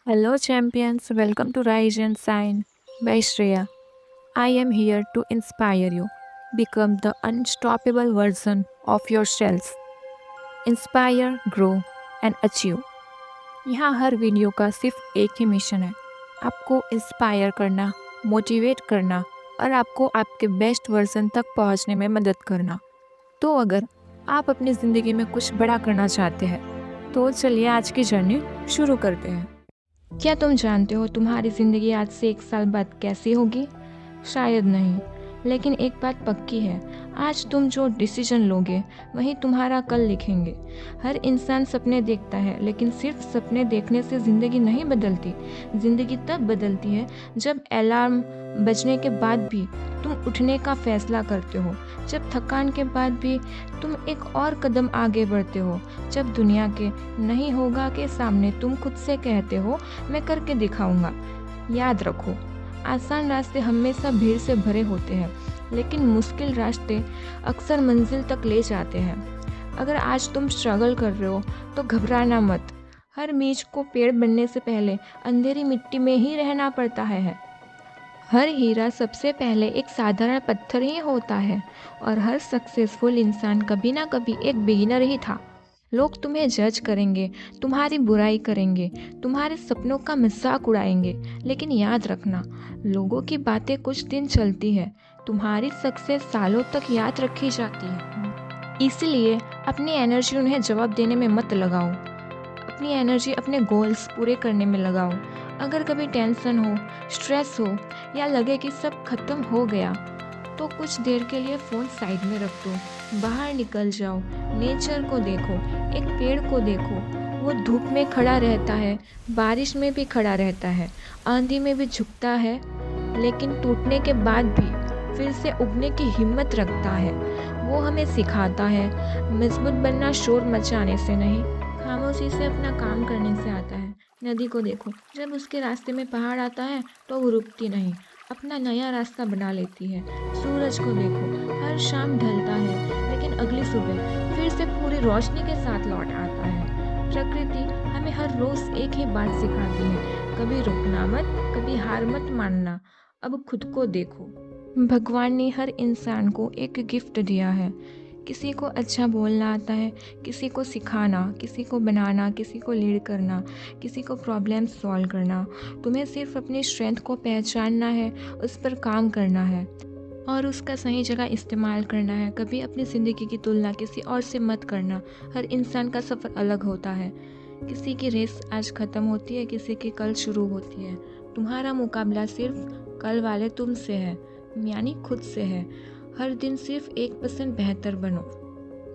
Hello, champions. Welcome to Rise and Shine by Shreya. I am here to inspire you. Become the unstoppable version of yourselves. Inspire, grow and achieve. यहाँ हर video का सिर्फ एक ही mission है, आपको inspire करना, motivate करना और आपको आपके बेस्ट वर्जन तक पहुंचने में मदद करना। तो अगर आप अपनी ज़िंदगी में कुछ बड़ा करना चाहते हैं, तो चलिए आज की जर्नी शुरू करते हैं। क्या तुम जानते हो तुम्हारी ज़िंदगी आज से 1 साल बाद कैसी होगी? शायद नहीं, लेकिन एक बात पक्की है, आज तुम जो डिसीजन लोगे वही तुम्हारा कल लिखेंगे। हर इंसान सपने देखता है, लेकिन सिर्फ सपने देखने से ज़िंदगी नहीं बदलती। ज़िंदगी तब बदलती है जब अलार्म बजने के बाद भी तुम उठने का फैसला करते हो, जब थकान के बाद भी तुम एक और कदम आगे बढ़ते हो, जब दुनिया के नहीं होगा के सामने तुम खुद से कहते हो मैं करके दिखाऊंगा। याद रखो, आसान रास्ते हमेशा भीड़ से भरे होते हैं, लेकिन मुश्किल रास्ते अक्सर मंजिल तक ले जाते हैं। अगर आज तुम स्ट्रगल कर रहे हो तो घबराना मत। हर बीज को पेड़ बनने से पहले अंधेरी मिट्टी में ही रहना पड़ता है। हर हीरा सबसे पहले एक साधारण पत्थर ही होता है और हर सक्सेसफुल इंसान कभी ना कभी एक बिगिनर ही था। लोग तुम्हें जज करेंगे, तुम्हारी बुराई करेंगे, तुम्हारे सपनों का मजाक उड़ाएंगे, लेकिन याद रखना, लोगों की बातें कुछ दिन चलती है, तुम्हारी सक्सेस सालों तक याद रखी जाती है। इसलिए अपनी एनर्जी उन्हें जवाब देने में मत लगाओ, अपनी एनर्जी अपने गोल्स पूरे करने में लगाओ। अगर कभी टेंशन हो, स्ट्रेस हो या लगे कि सब खत्म हो गया, तो कुछ देर के लिए फ़ोन साइड में रख दो, बाहर निकल जाओ, नेचर को देखो, एक पेड़ को देखो। वो धूप में खड़ा रहता है, बारिश में भी खड़ा रहता है, आंधी में भी झुकता है, लेकिन टूटने के बाद भी फिर से उगने की हिम्मत रखता है। वो हमें सिखाता है मजबूत बनना शोर मचाने से नहीं, खामोशी से अपना काम करने से आता है। नदी को देखो, जब उसके रास्ते में पहाड़ आता है तो वो रुकती नहीं, अपना नया रास्ता बना लेती है। सूरज को देखो, हर शाम ढलता है, लेकिन अगली सुबह फिर से पूरी रोशनी के साथ लौट आता है। प्रकृति हमें हर रोज एक ही बात सिखाती है, कभी रुकना मत, कभी हार मत मानना, अब खुद को देखो। भगवान ने हर इंसान को एक गिफ्ट दिया है। किसी को अच्छा बोलना आता है, किसी को सिखाना, किसी को बनाना, किसी को लीड करना, किसी को प्रॉब्लम सॉल्व करना। तुम्हें सिर्फ अपनी स्ट्रेंथ को पहचानना है, उस पर काम करना है और उसका सही जगह इस्तेमाल करना है। कभी अपनी ज़िंदगी की तुलना किसी और से मत करना। हर इंसान का सफ़र अलग होता है, किसी की रेस आज ख़त्म होती है, किसी की कल शुरू होती है। तुम्हारा मुकाबला सिर्फ कल वाले तुमसे है, यानी खुद से है। हर दिन सिर्फ 1% बेहतर बनो।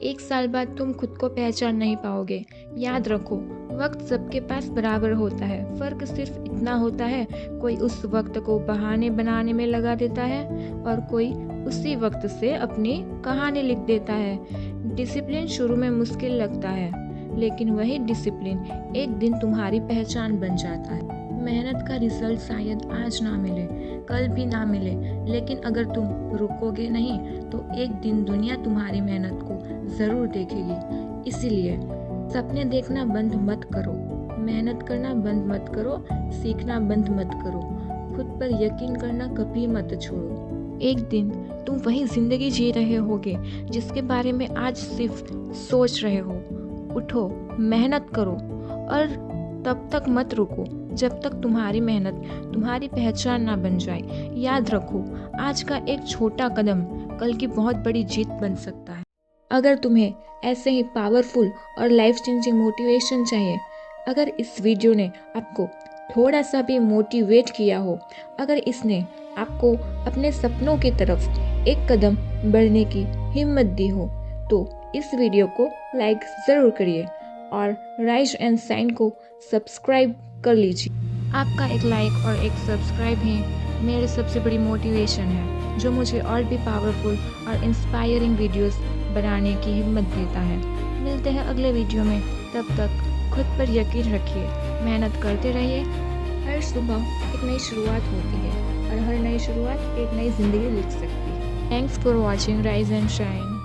1 साल बाद तुम खुद को पहचान नहीं पाओगे। याद रखो, वक्त सबके पास बराबर होता है, फ़र्क सिर्फ इतना होता है, कोई उस वक्त को बहाने बनाने में लगा देता है और कोई उसी वक्त से अपनी कहानी लिख देता है। डिसिप्लिन शुरू में मुश्किल लगता है, लेकिन वही डिसिप्लिन एक दिन तुम्हारी पहचान बन जाता है। मेहनत का रिजल्ट शायद आज ना मिले, कल भी ना मिले, लेकिन अगर तुम रुकोगे नहीं तो एक दिन दुनिया तुम्हारी मेहनत को ज़रूर देखेगी। इसीलिए सपने देखना बंद मत करो, मेहनत करना बंद मत करो, सीखना बंद मत करो, खुद पर यकीन करना कभी मत छोड़ो। एक दिन तुम वही ज़िंदगी जी रहे होगे जिसके बारे में आज सिर्फ सोच रहे हो। उठो, मेहनत करो और तब तक मत रुको जब तक तुम्हारी मेहनत तुम्हारी पहचान ना बन जाए। याद रखो, आज का एक छोटा कदम कल की बहुत बड़ी जीत बन सकता है। अगर तुम्हें ऐसे ही पावरफुल और लाइफ चेंजिंग मोटिवेशन चाहिए, अगर इस वीडियो ने आपको थोड़ा सा भी मोटिवेट किया हो, अगर इसने आपको अपने सपनों की तरफ एक कदम बढ़ने की हिम्मत दी हो, तो इस वीडियो को लाइक ज़रूर करिए और राइज एंड साइन को सब्सक्राइब कर लीजिए। आपका एक लाइक और एक सब्सक्राइब ही मेरी सबसे बड़ी मोटिवेशन है, जो मुझे और भी पावरफुल और इंस्पायरिंग वीडियोस बनाने की हिम्मत देता है। मिलते हैं अगले वीडियो में, तब तक खुद पर यकीन रखिए, मेहनत करते रहिए। हर सुबह एक नई शुरुआत होती है और हर नई शुरुआत एक नई ज़िंदगी लिख सकती है। Thanks for watching rise and shine.